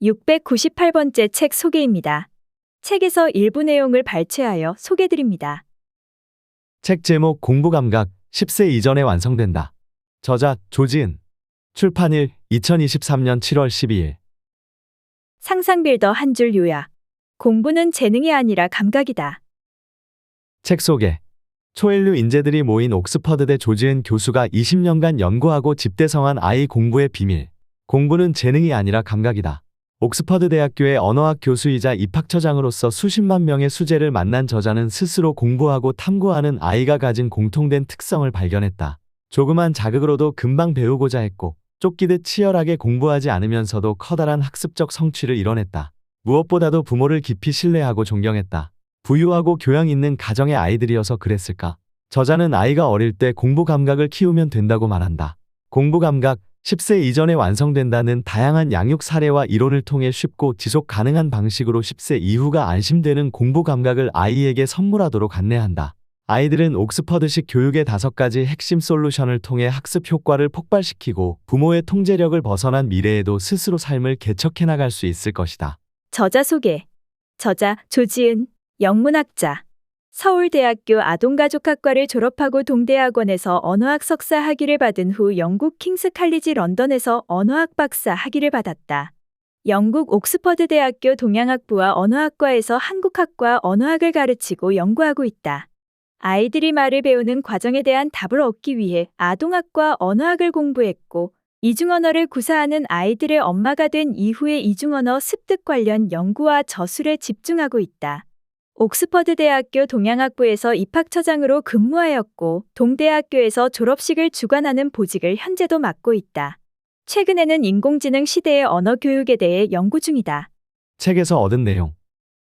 698번째 책 소개입니다. 책에서 일부 내용을 발췌하여 소개드립니다. 책 제목 공부감각 10세 이전에 완성된다. 저자 조지은. 출판일 2023년 7월 12일. 상상빌더 한 줄 요약. 공부는 재능이 아니라 감각이다. 책 소개. 초일류 인재들이 모인 옥스퍼드대 조지은 교수가 20년간 연구하고 집대성한 아이 공부의 비밀. 공부는 재능이 아니라 감각이다. 옥스퍼드 대학교의 언어학 교수이자 입학처장으로서 수십만 명의 수재를 만난 저자는 스스로 공부하고 탐구하는 아이가 가진 공통된 특성을 발견했다. 조그만 자극으로도 금방 배우고자 했고, 쫓기듯 치열하게 공부하지 않으면서도 커다란 학습적 성취를 이뤄냈다. 무엇보다도 부모를 깊이 신뢰하고 존경했다. 부유하고 교양 있는 가정의 아이들이어서 그랬을까? 저자는 아이가 어릴 때 공부 감각을 키우면 된다고 말한다. 공부 감각, 10세 이전에 완성된다는 다양한 양육 사례와 이론을 통해 쉽고 지속 가능한 방식으로 10세 이후가 안심되는 공부 감각을 아이에게 선물하도록 안내한다. 아이들은 옥스퍼드식 교육의 5가지 핵심 솔루션을 통해 학습 효과를 폭발시키고 부모의 통제력을 벗어난 미래에도 스스로 삶을 개척해 나갈 수 있을 것이다. 저자 소개. 저자 조지은, 영문학자. 서울대학교 아동가족학과를 졸업하고 동대학원에서 언어학 석사 학위를 받은 후 영국 킹스 칼리지 런던에서 언어학 박사 학위를 받았다. 영국 옥스퍼드 대학교 동양학부와 언어학과에서 한국학과 언어학을 가르치고 연구하고 있다. 아이들이 말을 배우는 과정에 대한 답을 얻기 위해 아동학과 언어학을 공부했고, 이중언어를 구사하는 아이들의 엄마가 된 이후에 이중언어 습득 관련 연구와 저술에 집중하고 있다. 옥스퍼드 대학교 동양학부에서 입학처장으로 근무하였고, 동대학교에서 졸업식을 주관하는 보직을 현재도 맡고 있다. 최근에는 인공지능 시대의 언어 교육에 대해 연구 중이다. 책에서 얻은 내용.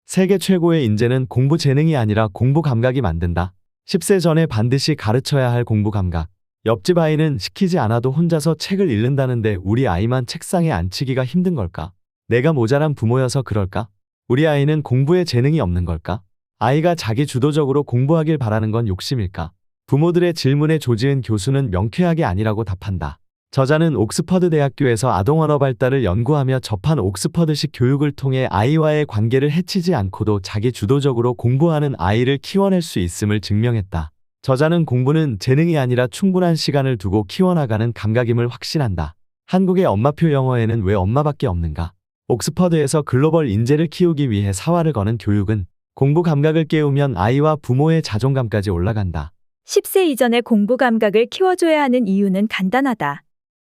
세계 최고의 인재는 공부 재능이 아니라 공부 감각이 만든다. 10세 전에 반드시 가르쳐야 할 공부 감각. 옆집 아이는 시키지 않아도 혼자서 책을 읽는다는데 우리 아이만 책상에 앉히기가 힘든 걸까? 내가 모자란 부모여서 그럴까? 우리 아이는 공부에 재능이 없는 걸까? 아이가 자기 주도적으로 공부하길 바라는 건 욕심일까? 부모들의 질문에 조지은 교수는 명쾌하게 아니라고 답한다. 저자는 옥스퍼드 대학교에서 아동언어 발달을 연구하며 접한 옥스퍼드식 교육을 통해 아이와의 관계를 해치지 않고도 자기 주도적으로 공부하는 아이를 키워낼 수 있음을 증명했다. 저자는 공부는 재능이 아니라 충분한 시간을 두고 키워나가는 감각임을 확신한다. 한국의 엄마표 영어에는 왜 엄마밖에 없는가? 옥스퍼드에서 글로벌 인재를 키우기 위해 사활을 거는 교육은 공부 감각을 깨우면 아이와 부모의 자존감까지 올라간다. 10세 이전에 공부 감각을 키워줘야 하는 이유는 간단하다.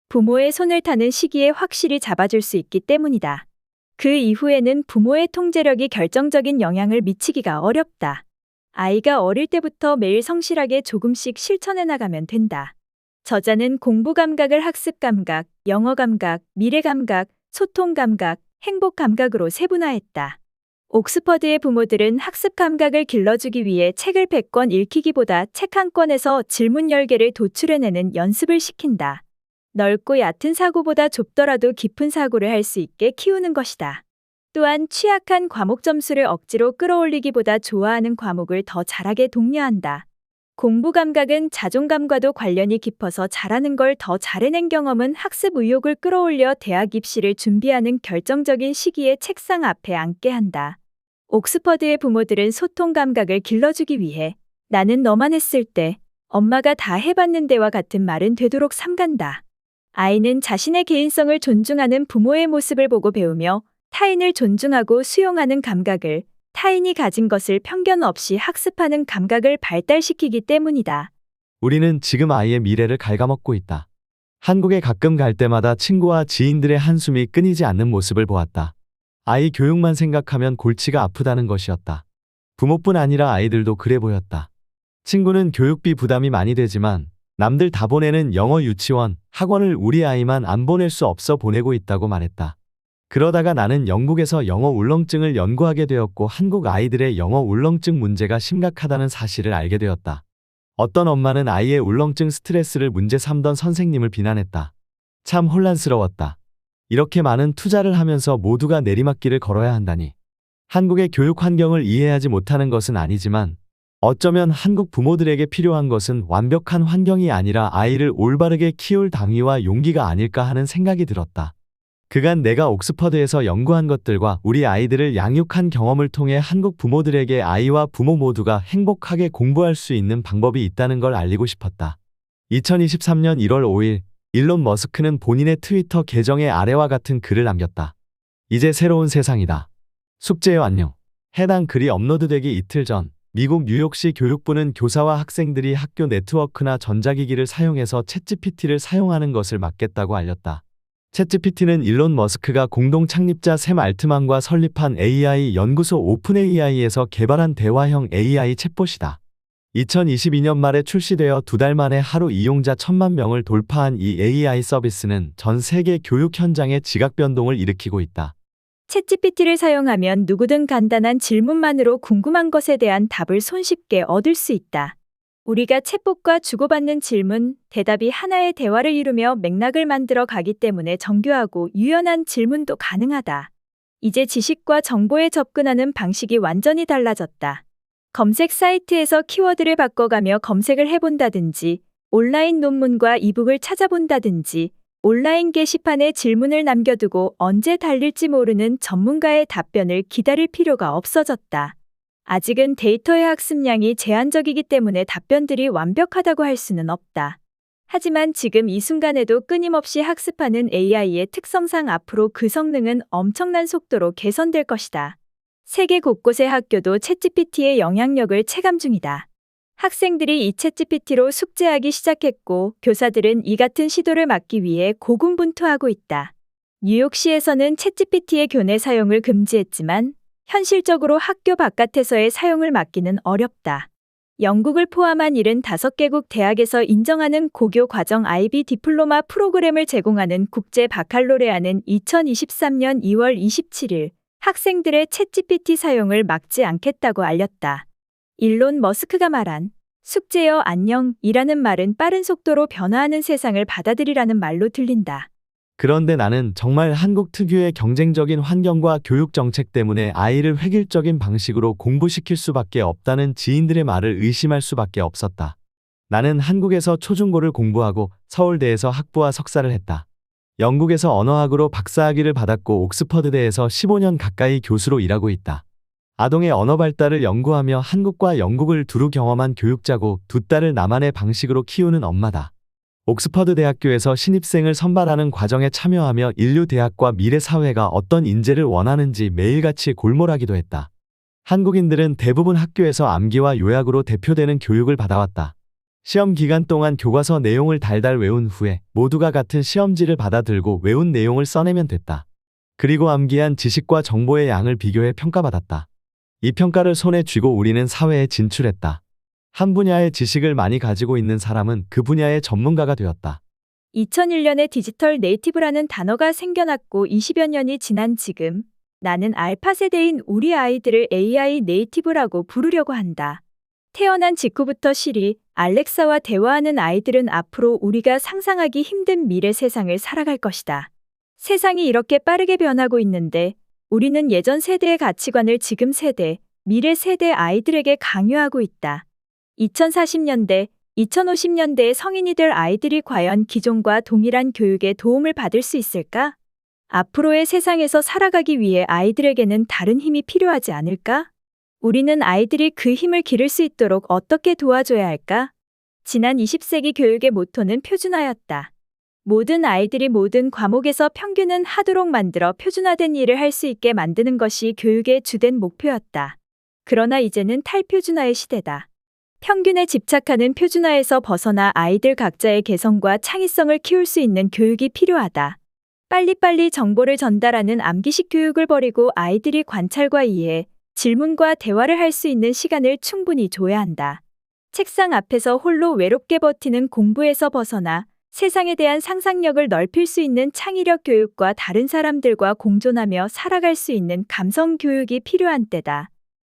부모의 손을 타는 시기에 확실히 잡아줄 수 있기 때문이다. 그 이후에는 부모의 통제력이 결정적인 영향을 미치기가 어렵다. 아이가 어릴 때부터 매일 성실하게 조금씩 실천해 나가면 된다. 저자는 공부 감각을 학습 감각, 영어 감각, 미래 감각, 소통 감각, 행복 감각으로 세분화했다. 옥스퍼드의 부모들은 학습 감각을 길러주기 위해 책을 100권 읽히기보다 책 한 권에서 질문 10개를 도출해내는 연습을 시킨다. 넓고 얕은 사고보다 좁더라도 깊은 사고를 할 수 있게 키우는 것이다. 또한 취약한 과목 점수를 억지로 끌어올리기보다 좋아하는 과목을 더 잘하게 독려한다. 공부 감각은 자존감과도 관련이 깊어서 잘하는 걸 더 잘해낸 경험은 학습 의욕을 끌어올려 대학 입시를 준비하는 결정적인 시기에 책상 앞에 앉게 한다. 옥스퍼드의 부모들은 소통 감각을 길러주기 위해 나는 너만 했을 때, 엄마가 다 해봤는데와 같은 말은 되도록 삼간다. 아이는 자신의 개인성을 존중하는 부모의 모습을 보고 배우며 타인을 존중하고 수용하는 감각을, 타인이 가진 것을 편견 없이 학습하는 감각을 발달시키기 때문이다. 우리는 지금 아이의 미래를 갉아먹고 있다. 한국에 가끔 갈 때마다 친구와 지인들의 한숨이 끊이지 않는 모습을 보았다. 아이 교육만 생각하면 골치가 아프다는 것이었다. 부모뿐 아니라 아이들도 그래 보였다. 친구는 교육비 부담이 많이 되지만 남들 다 보내는 영어 유치원, 학원을 우리 아이만 안 보낼 수 없어 보내고 있다고 말했다. 그러다가 나는 영국에서 영어 울렁증을 연구하게 되었고 한국 아이들의 영어 울렁증 문제가 심각하다는 사실을 알게 되었다. 어떤 엄마는 아이의 울렁증 스트레스를 문제 삼던 선생님을 비난했다. 참 혼란스러웠다. 이렇게 많은 투자를 하면서 모두가 내리막길을 걸어야 한다니. 한국의 교육 환경을 이해하지 못하는 것은 아니지만 어쩌면 한국 부모들에게 필요한 것은 완벽한 환경이 아니라 아이를 올바르게 키울 당위와 용기가 아닐까 하는 생각이 들었다. 그간 내가 옥스퍼드에서 연구한 것들과 우리 아이들을 양육한 경험을 통해 한국 부모들에게 아이와 부모 모두가 행복하게 공부할 수 있는 방법이 있다는 걸 알리고 싶었다. 2023년 1월 5일, 일론 머스크는 본인의 트위터 계정에 아래와 같은 글을 남겼다. 이제 새로운 세상이다. 숙제요 안녕. 해당 글이 업로드되기 이틀 전, 미국 뉴욕시 교육부는 교사와 학생들이 학교 네트워크나 전자기기를 사용해서 챗GPT를 사용하는 것을 막겠다고 알렸다. 챗GPT는 일론 머스크가 공동 창립자 샘 알트만과 설립한 AI 연구소 오픈 AI에서 개발한 대화형 AI 챗봇이다. 2022년 말에 출시되어 2달 만에 하루 이용자 1,000만 명을 돌파한 이 AI 서비스는 전 세계 교육 현장에 지각 변동을 일으키고 있다. 챗GPT를 사용하면 누구든 간단한 질문만으로 궁금한 것에 대한 답을 손쉽게 얻을 수 있다. 우리가 챗봇과 주고받는 질문, 대답이 하나의 대화를 이루며 맥락을 만들어 가기 때문에 정교하고 유연한 질문도 가능하다. 이제 지식과 정보에 접근하는 방식이 완전히 달라졌다. 검색 사이트에서 키워드를 바꿔가며 검색을 해본다든지, 온라인 논문과 이북을 찾아본다든지, 온라인 게시판에 질문을 남겨두고 언제 달릴지 모르는 전문가의 답변을 기다릴 필요가 없어졌다. 아직은 데이터의 학습량이 제한적이기 때문에 답변들이 완벽하다고 할 수는 없다. 하지만 지금 이 순간에도 끊임없이 학습하는 AI의 특성상 앞으로 그 성능은 엄청난 속도로 개선될 것이다. 세계 곳곳의 학교도 챗GPT의 영향력을 체감 중이다. 학생들이 이 챗GPT로 숙제하기 시작했고 교사들은 이 같은 시도를 막기 위해 고군분투하고 있다. 뉴욕시에서는 챗GPT의 교내 사용을 금지했지만 현실적으로 학교 바깥에서의 사용을 막기는 어렵다. 영국을 포함한 75개국 대학에서 인정하는 고교 과정 IB 디플로마 프로그램을 제공하는 국제 바칼로레아는 2023년 2월 27일 학생들의 챗GPT 사용을 막지 않겠다고 알렸다. 일론 머스크가 말한 숙제여 안녕이라는 말은 빠른 속도로 변화하는 세상을 받아들이라는 말로 들린다. 그런데 나는 정말 한국 특유의 경쟁적인 환경과 교육 정책 때문에 아이를 획일적인 방식으로 공부시킬 수밖에 없다는 지인들의 말을 의심할 수밖에 없었다. 나는 한국에서 초중고를 공부하고 서울대에서 학부와 석사를 했다. 영국에서 언어학으로 박사학위를 받았고 옥스퍼드대에서 15년 가까이 교수로 일하고 있다. 아동의 언어 발달을 연구하며 한국과 영국을 두루 경험한 교육자고 2딸을 나만의 방식으로 키우는 엄마다. 옥스퍼드 대학교에서 신입생을 선발하는 과정에 참여하며 인류 대학과 미래 사회가 어떤 인재를 원하는지 매일같이 골몰하기도 했다. 한국인들은 대부분 학교에서 암기와 요약으로 대표되는 교육을 받아왔다. 시험 기간 동안 교과서 내용을 달달 외운 후에 모두가 같은 시험지를 받아 들고 외운 내용을 써내면 됐다. 그리고 암기한 지식과 정보의 양을 비교해 평가받았다. 이 평가를 손에 쥐고 우리는 사회에 진출했다. 한 분야의 지식을 많이 가지고 있는 사람은 그 분야의 전문가가 되었다. 2001년에 디지털 네이티브라는 단어가 생겨났고 20여 년이 지난 지금 나는 알파 세대인 우리 아이들을 AI 네이티브라고 부르려고 한다. 태어난 직후부터 시리, 알렉사와 대화하는 아이들은 앞으로 우리가 상상하기 힘든 미래 세상을 살아갈 것이다. 세상이 이렇게 빠르게 변하고 있는데 우리는 예전 세대의 가치관을 지금 세대, 미래 세대 아이들에게 강요하고 있다. 2040년대, 2050년대의 성인이 될 아이들이 과연 기존과 동일한 교육에 도움을 받을 수 있을까? 앞으로의 세상에서 살아가기 위해 아이들에게는 다른 힘이 필요하지 않을까? 우리는 아이들이 그 힘을 기를 수 있도록 어떻게 도와줘야 할까? 지난 20세기 교육의 모토는 표준화였다. 모든 아이들이 모든 과목에서 평균은 하도록 만들어 표준화된 일을 할 수 있게 만드는 것이 교육의 주된 목표였다. 그러나 이제는 탈표준화의 시대다. 평균에 집착하는 표준화에서 벗어나 아이들 각자의 개성과 창의성을 키울 수 있는 교육이 필요하다. 빨리빨리 정보를 전달하는 암기식 교육을 버리고 아이들이 관찰과 이해, 질문과 대화를 할 수 있는 시간을 충분히 줘야 한다. 책상 앞에서 홀로 외롭게 버티는 공부에서 벗어나 세상에 대한 상상력을 넓힐 수 있는 창의력 교육과 다른 사람들과 공존하며 살아갈 수 있는 감성 교육이 필요한 때다.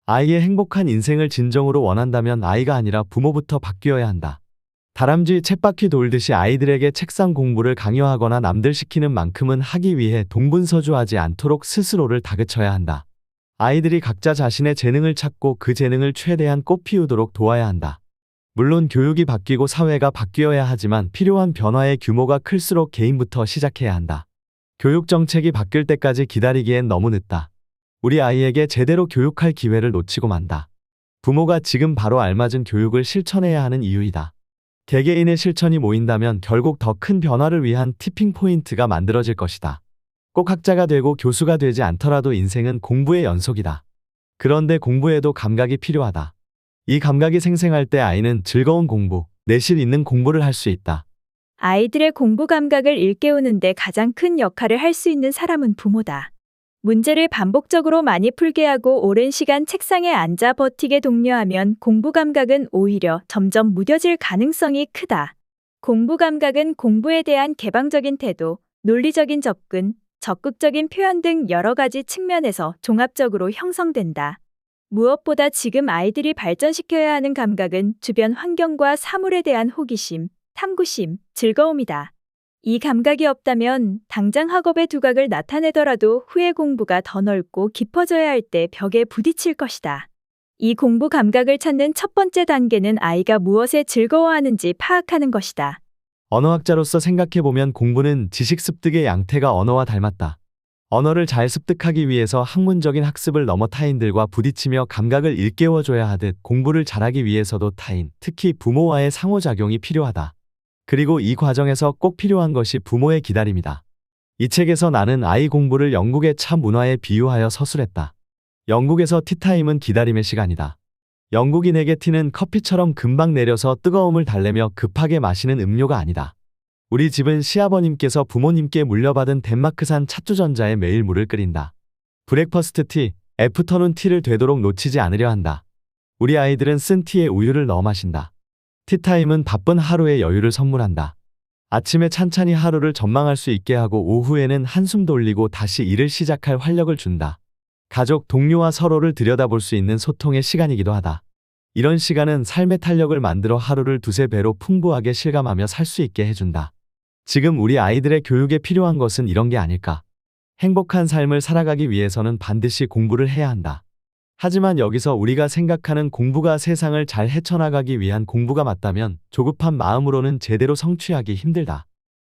아이의 행복한 인생을 진정으로 원한다면 아이가 아니라 부모부터 바뀌어야 한다. 다람쥐 쳇바퀴 돌듯이 아이들에게 책상 공부를 강요하거나 남들 시키는 만큼은 하기 위해 동분서주하지 않도록 스스로를 다그쳐야 한다. 아이들이 각자 자신의 재능을 찾고 그 재능을 최대한 꽃피우도록 도와야 한다. 물론 교육이 바뀌고 사회가 바뀌어야 하지만 필요한 변화의 규모가 클수록 개인부터 시작해야 한다. 교육 정책이 바뀔 때까지 기다리기엔 너무 늦다. 우리 아이에게 제대로 교육할 기회를 놓치고 만다. 부모가 지금 바로 알맞은 교육을 실천해야 하는 이유이다. 개개인의 실천이 모인다면 결국 더 큰 변화를 위한 티핑 포인트가 만들어질 것이다. 꼭 학자가 되고 교수가 되지 않더라도 인생은 공부의 연속이다. 그런데 공부에도 감각이 필요하다. 이 감각이 생생할 때 아이는 즐거운 공부, 내실 있는 공부를 할 수 있다. 아이들의 공부 감각을 일깨우는데 가장 큰 역할을 할 수 있는 사람은 부모다. 문제를 반복적으로 많이 풀게 하고 오랜 시간 책상에 앉아 버티게 독려하면 공부 감각은 오히려 점점 무뎌질 가능성이 크다. 공부 감각은 공부에 대한 개방적인 태도, 논리적인 접근, 적극적인 표현 등 여러 가지 측면에서 종합적으로 형성된다. 무엇보다 지금 아이들이 발전시켜야 하는 감각은 주변 환경과 사물에 대한 호기심, 탐구심, 즐거움이다. 이 감각이 없다면 당장 학업의 두각을 나타내더라도 후에 공부가 더 넓고 깊어져야 할 때 벽에 부딪힐 것이다. 이 공부 감각을 찾는 첫 번째 단계는 아이가 무엇에 즐거워하는지 파악하는 것이다. 언어학자로서 생각해보면 공부는 지식 습득의 양태가 언어와 닮았다. 언어를 잘 습득하기 위해서 학문적인 학습을 넘어 타인들과 부딪히며 감각을 일깨워줘야 하듯 공부를 잘하기 위해서도 타인, 특히 부모와의 상호작용이 필요하다. 그리고 이 과정에서 꼭 필요한 것이 부모의 기다림이다. 이 책에서 나는 아이 공부를 영국의 차 문화에 비유하여 서술했다. 영국에서 티타임은 기다림의 시간이다. 영국인에게 티는 커피처럼 금방 내려서 뜨거움을 달래며 급하게 마시는 음료가 아니다. 우리 집은 시아버님께서 부모님께 물려받은 덴마크산 찻주전자에 매일 물을 끓인다. 브렉퍼스트 티, 애프터눈 티를 되도록 놓치지 않으려 한다. 우리 아이들은 쓴 티에 우유를 넣어 마신다. 티타임은 바쁜 하루의 여유를 선물한다. 아침에 찬찬히 하루를 전망할 수 있게 하고 오후에는 한숨 돌리고 다시 일을 시작할 활력을 준다. 가족, 동료와 서로를 들여다볼 수 있는 소통의 시간이기도 하다. 이런 시간은 삶의 탄력을 만들어 하루를 두세 배로 풍부하게 실감하며 살 수 있게 해준다. 지금 우리 아이들의 교육에 필요한 것은 이런 게 아닐까? 행복한 삶을 살아가기 위해서는 반드시 공부를 해야 한다. 하지만 여기서 우리가 생각하는 공부가 세상을 잘 헤쳐나가기 위한 공부가 맞다면 조급한 마음으로는 제대로 성취하기 힘들다.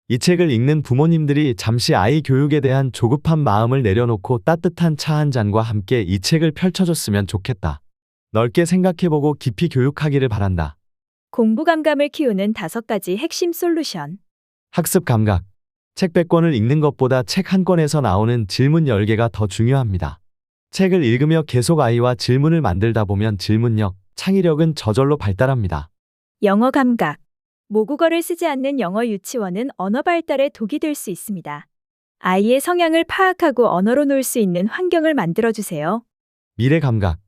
이 책을 읽는 부모님들이 잠시 아이 교육에 대한 조급한 마음을 내려놓고 따뜻한 차 한 잔과 함께 이 책을 펼쳐줬으면 좋겠다. 넓게 생각해보고 깊이 교육하기를 바란다. 공부 감감을 키우는 5가지 핵심 솔루션. 학습 감각. 책 100권을 읽는 것보다 책 한 권에서 나오는 질문 10개가 더 중요합니다. 책을 읽으며 계속 아이와 질문을 만들다 보면 질문력, 창의력은 저절로 발달합니다. 영어 감각. 모국어를 쓰지 않는 영어 유치원은 언어 발달에 독이 될 수 있습니다. 아이의 성향을 파악하고 언어로 놀 수 있는 환경을 만들어주세요. 미래 감각.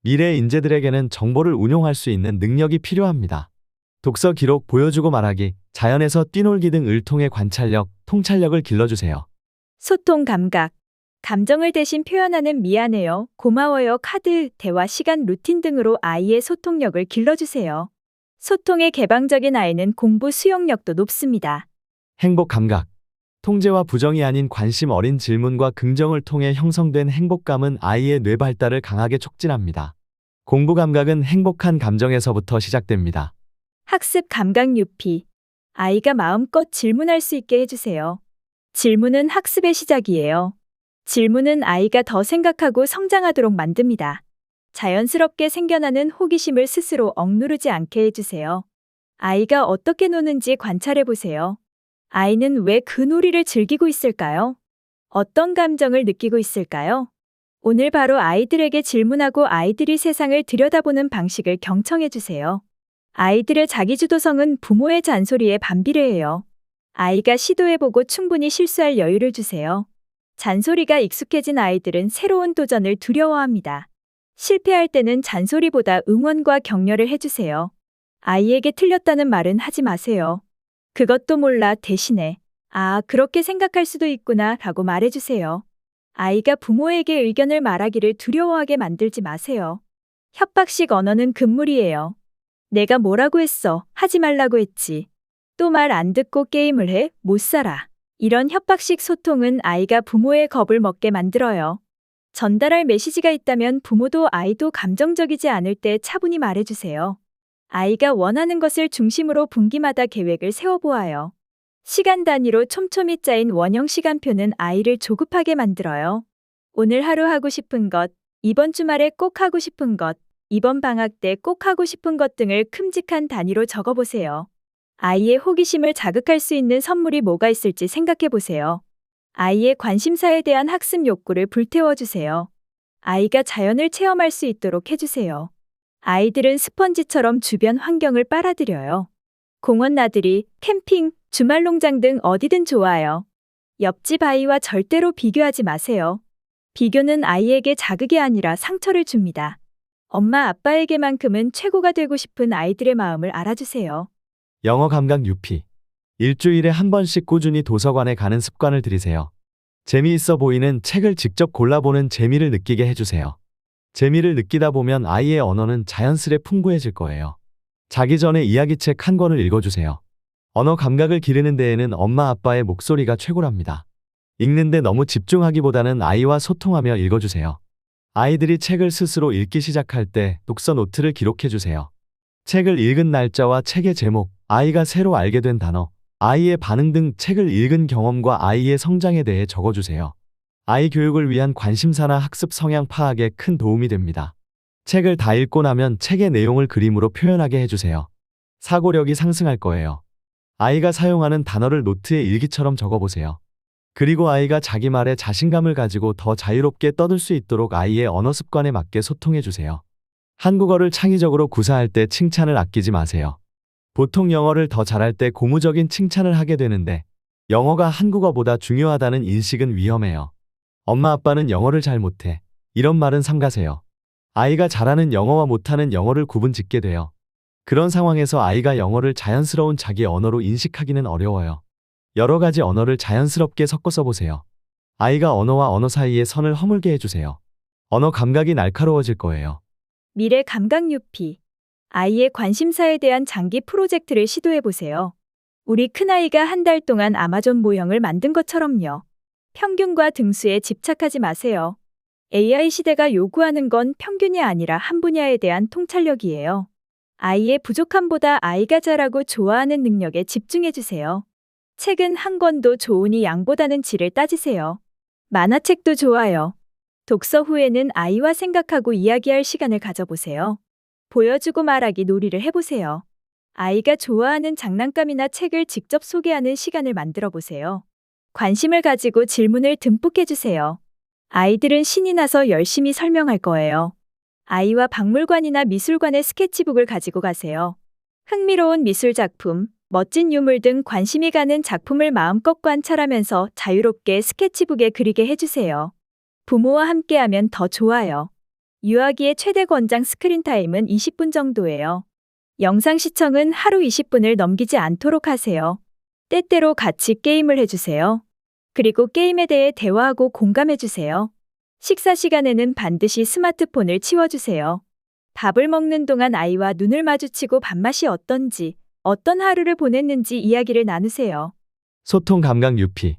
미래 인재들에게는 정보를 운용할 수 있는 능력이 필요합니다. 독서 기록, 보여주고 말하기, 자연에서 뛰놀기 등 을통의 관찰력, 통찰력을 길러주세요. 소통 감각. 감정을 대신 표현하는 미안해요, 고마워요, 카드, 대화 시간 루틴 등으로 아이의 소통력을 길러주세요. 소통의 개방적인 아이는 공부 수용력도 높습니다. 행복 감각. 통제와 부정이 아닌 관심 어린 질문과 긍정을 통해 형성된 행복감은 아이의 뇌 발달을 강하게 촉진합니다. 공부 감각은 행복한 감정에서부터 시작됩니다. 학습 감각 유피. 아이가 마음껏 질문할 수 있게 해주세요. 질문은 학습의 시작이에요. 질문은 아이가 더 생각하고 성장하도록 만듭니다. 자연스럽게 생겨나는 호기심을 스스로 억누르지 않게 해주세요. 아이가 어떻게 노는지 관찰해 보세요. 아이는 왜 그 놀이를 즐기고 있을까요? 어떤 감정을 느끼고 있을까요? 오늘 바로 아이들에게 질문하고 아이들이 세상을 들여다보는 방식을 경청해 주세요. 아이들의 자기주도성은 부모의 잔소리에 반비례해요. 아이가 시도해보고 충분히 실수할 여유를 주세요. 잔소리가 익숙해진 아이들은 새로운 도전을 두려워합니다. 실패할 때는 잔소리보다 응원과 격려를 해주세요. 아이에게 틀렸다는 말은 하지 마세요. 그것도 몰라 대신에 아, 그렇게 생각할 수도 있구나 라고 말해주세요. 아이가 부모에게 의견을 말하기를 두려워하게 만들지 마세요. 협박식 언어는 금물이에요. 내가 뭐라고 했어? 하지 말라고 했지. 또 말 안 듣고 게임을 해? 못 살아. 이런 협박식 소통은 아이가 부모의 겁을 먹게 만들어요. 전달할 메시지가 있다면 부모도 아이도 감정적이지 않을 때 차분히 말해주세요. 아이가 원하는 것을 중심으로 분기마다 계획을 세워보아요. 시간 단위로 촘촘히 짜인 원형 시간표는 아이를 조급하게 만들어요. 오늘 하루 하고 싶은 것, 이번 주말에 꼭 하고 싶은 것, 이번 방학 때 꼭 하고 싶은 것 등을 큼직한 단위로 적어보세요. 아이의 호기심을 자극할 수 있는 선물이 뭐가 있을지 생각해 보세요. 아이의 관심사에 대한 학습 욕구를 불태워주세요. 아이가 자연을 체험할 수 있도록 해주세요. 아이들은 스펀지처럼 주변 환경을 빨아들여요. 공원 나들이, 캠핑, 주말 농장 등 어디든 좋아요. 옆집 아이와 절대로 비교하지 마세요. 비교는 아이에게 자극이 아니라 상처를 줍니다. 엄마 아빠에게만큼은 최고가 되고 싶은 아이들의 마음을 알아주세요. 영어 감각 유피. 일주일에 한 번씩 꾸준히 도서관에 가는 습관을 들이세요. 재미있어 보이는 책을 직접 골라보는 재미를 느끼게 해주세요. 재미를 느끼다 보면 아이의 언어는 자연스레 풍부해질 거예요. 자기 전에 이야기책 한 권을 읽어주세요. 언어 감각을 기르는 데에는 엄마 아빠의 목소리가 최고랍니다. 읽는데 너무 집중하기보다는 아이와 소통하며 읽어주세요. 아이들이 책을 스스로 읽기 시작할 때 독서 노트를 기록해주세요. 책을 읽은 날짜와 책의 제목, 아이가 새로 알게 된 단어, 아이의 반응 등 책을 읽은 경험과 아이의 성장에 대해 적어주세요. 아이 교육을 위한 관심사나 학습 성향 파악에 큰 도움이 됩니다. 책을 다 읽고 나면 책의 내용을 그림으로 표현하게 해주세요. 사고력이 상승할 거예요. 아이가 사용하는 단어를 노트에 일기처럼 적어보세요. 그리고 아이가 자기 말에 자신감을 가지고 더 자유롭게 떠들 수 있도록 아이의 언어 습관에 맞게 소통해주세요. 한국어를 창의적으로 구사할 때 칭찬을 아끼지 마세요. 보통 영어를 더 잘할 때 고무적인 칭찬을 하게 되는데 영어가 한국어보다 중요하다는 인식은 위험해요. 엄마 아빠는 영어를 잘 못해. 이런 말은 삼가세요. 아이가 잘하는 영어와 못하는 영어를 구분 짓게 돼요. 그런 상황에서 아이가 영어를 자연스러운 자기 언어로 인식하기는 어려워요. 여러 가지 언어를 자연스럽게 섞어 써보세요. 아이가 언어와 언어 사이에 선을 허물게 해주세요. 언어 감각이 날카로워질 거예요. 미래 감각 유피. 아이의 관심사에 대한 장기 프로젝트를 시도해보세요. 우리 큰아이가 한 달 동안 아마존 모형을 만든 것처럼요. 평균과 등수에 집착하지 마세요. AI 시대가 요구하는 건 평균이 아니라 한 분야에 대한 통찰력이에요. 아이의 부족함보다 아이가 잘하고 좋아하는 능력에 집중해주세요. 책은 한 권도 좋으니 양보다는 질을 따지세요. 만화책도 좋아요. 독서 후에는 아이와 생각하고 이야기할 시간을 가져보세요. 보여주고 말하기 놀이를 해보세요. 아이가 좋아하는 장난감이나 책을 직접 소개하는 시간을 만들어 보세요. 관심을 가지고 질문을 듬뿍 해주세요. 아이들은 신이 나서 열심히 설명할 거예요. 아이와 박물관이나 미술관에 스케치북을 가지고 가세요. 흥미로운 미술 작품, 멋진 유물 등 관심이 가는 작품을 마음껏 관찰하면서 자유롭게 스케치북에 그리게 해주세요. 부모와 함께하면 더 좋아요. 유아기의 최대 권장 스크린 타임은 20분 정도예요. 영상 시청은 하루 20분을 넘기지 않도록 하세요. 때때로 같이 게임을 해주세요. 그리고 게임에 대해 대화하고 공감해주세요. 식사 시간에는 반드시 스마트폰을 치워주세요. 밥을 먹는 동안 아이와 눈을 마주치고 밥맛이 어떤지, 어떤 하루를 보냈는지 이야기를 나누세요. 소통 감각 유피.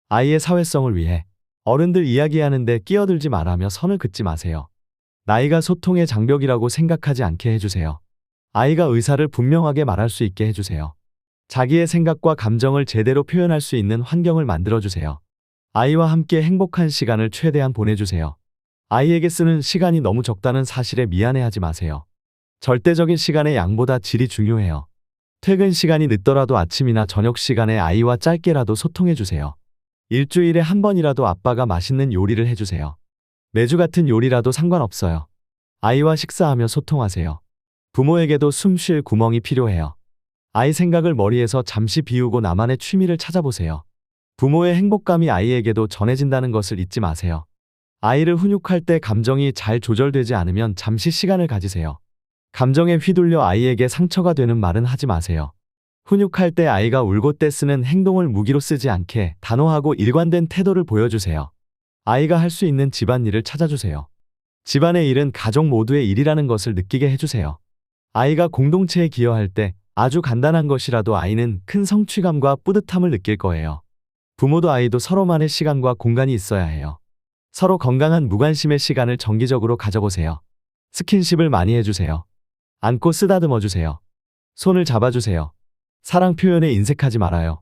아이의 사회성을 위해 어른들 이야기하는데 끼어들지 말라며 선을 긋지 마세요. 나이가 소통의 장벽이라고 생각하지 않게 해주세요. 아이가 의사를 분명하게 말할 수 있게 해주세요. 자기의 생각과 감정을 제대로 표현할 수 있는 환경을 만들어주세요. 아이와 함께 행복한 시간을 최대한 보내주세요. 아이에게 쓰는 시간이 너무 적다는 사실에 미안해하지 마세요. 절대적인 시간의 양보다 질이 중요해요. 퇴근 시간이 늦더라도 아침이나 저녁 시간에 아이와 짧게라도 소통해주세요. 일주일에 한 번이라도 아빠가 맛있는 요리를 해주세요. 매주 같은 요리라도 상관없어요. 아이와 식사하며 소통하세요. 부모에게도 숨 쉴 구멍이 필요해요. 아이 생각을 머리에서 잠시 비우고 나만의 취미를 찾아보세요. 부모의 행복감이 아이에게도 전해진다는 것을 잊지 마세요. 아이를 훈육할 때 감정이 잘 조절되지 않으면 잠시 시간을 가지세요. 감정에 휘둘려 아이에게 상처가 되는 말은 하지 마세요. 훈육할 때 아이가 울고 떼쓰는 행동을 무기로 쓰지 않게 단호하고 일관된 태도를 보여주세요. 아이가 할 수 있는 집안일을 찾아주세요. 집안의 일은 가족 모두의 일이라는 것을 느끼게 해주세요. 아이가 공동체에 기여할 때 아주 간단한 것이라도 아이는 큰 성취감과 뿌듯함을 느낄 거예요. 부모도 아이도 서로만의 시간과 공간이 있어야 해요. 서로 건강한 무관심의 시간을 정기적으로 가져보세요. 스킨십을 많이 해주세요. 안고 쓰다듬어 주세요. 손을 잡아주세요. 사랑 표현에 인색하지 말아요.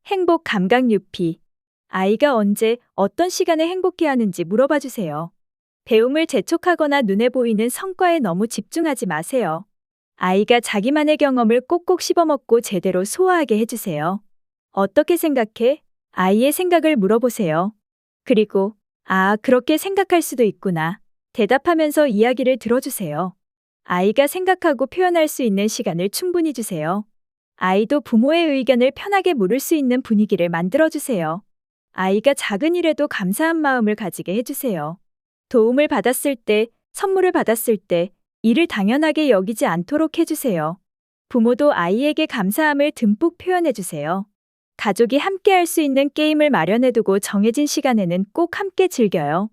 행복 감각 유피. 아이가 언제, 어떤 시간에 행복해 하는지 물어봐 주세요. 배움을 재촉하거나 눈에 보이는 성과에 너무 집중하지 마세요. 아이가 자기만의 경험을 꼭꼭 씹어먹고 제대로 소화하게 해주세요. 어떻게 생각해? 아이의 생각을 물어보세요. 그리고, 아, 그렇게 생각할 수도 있구나. 대답하면서 이야기를 들어주세요. 아이가 생각하고 표현할 수 있는 시간을 충분히 주세요. 아이도 부모의 의견을 편하게 물을 수 있는 분위기를 만들어주세요. 아이가 작은 일에도 감사한 마음을 가지게 해주세요. 도움을 받았을 때, 선물을 받았을 때, 이를 당연하게 여기지 않도록 해주세요. 부모도 아이에게 감사함을 듬뿍 표현해주세요. 가족이 함께 할 수 있는 게임을 마련해두고 정해진 시간에는 꼭 함께 즐겨요.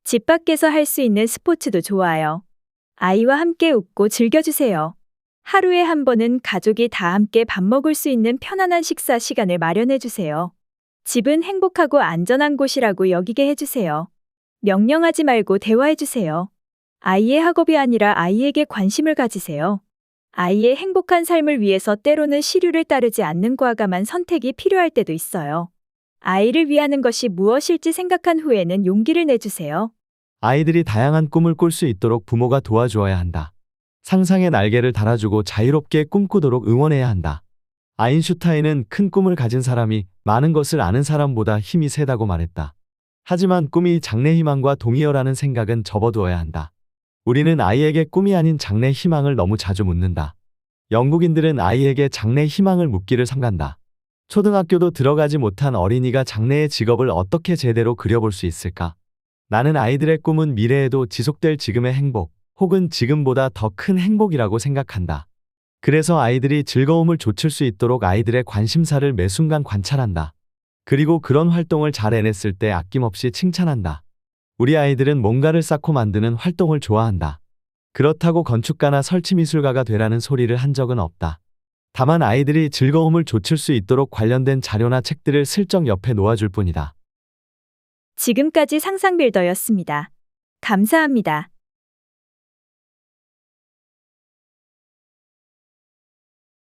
집 밖에서 할 수 있는 스포츠도 좋아요. 아이와 함께 웃고 즐겨주세요. 하루에 한 번은 가족이 다 함께 밥 먹을 수 있는 편안한 식사 시간을 마련해주세요. 집은 행복하고 안전한 곳이라고 여기게 해주세요. 명령하지 말고 대화해주세요. 아이의 학업이 아니라 아이에게 관심을 가지세요. 아이의 행복한 삶을 위해서 때로는 시류를 따르지 않는 과감한 선택이 필요할 때도 있어요. 아이를 위하는 것이 무엇일지 생각한 후에는 용기를 내주세요. 아이들이 다양한 꿈을 꿀 수 있도록 부모가 도와주어야 한다. 상상의 날개를 달아주고 자유롭게 꿈꾸도록 응원해야 한다. 아인슈타인은 큰 꿈을 가진 사람이 많은 것을 아는 사람보다 힘이 세다고 말했다. 하지만 꿈이 장래 희망과 동의어라는 생각은 접어두어야 한다. 우리는 아이에게 꿈이 아닌 장래 희망을 너무 자주 묻는다. 영국인들은 아이에게 장래 희망을 묻기를 삼간다. 초등학교도 들어가지 못한 어린이가 장래의 직업을 어떻게 제대로 그려볼 수 있을까? 나는 아이들의 꿈은 미래에도 지속될 지금의 행복, 혹은 지금보다 더 큰 행복이라고 생각한다. 그래서 아이들이 즐거움을 좇을 수 있도록 아이들의 관심사를 매 순간 관찰한다. 그리고 그런 활동을 잘 해냈을 때 아낌없이 칭찬한다. 우리 아이들은 뭔가를 쌓고 만드는 활동을 좋아한다. 그렇다고 건축가나 설치미술가가 되라는 소리를 한 적은 없다. 다만 아이들이 즐거움을 좇을 수 있도록 관련된 자료나 책들을 슬쩍 옆에 놓아줄 뿐이다. 지금까지 상상빌더였습니다. 감사합니다.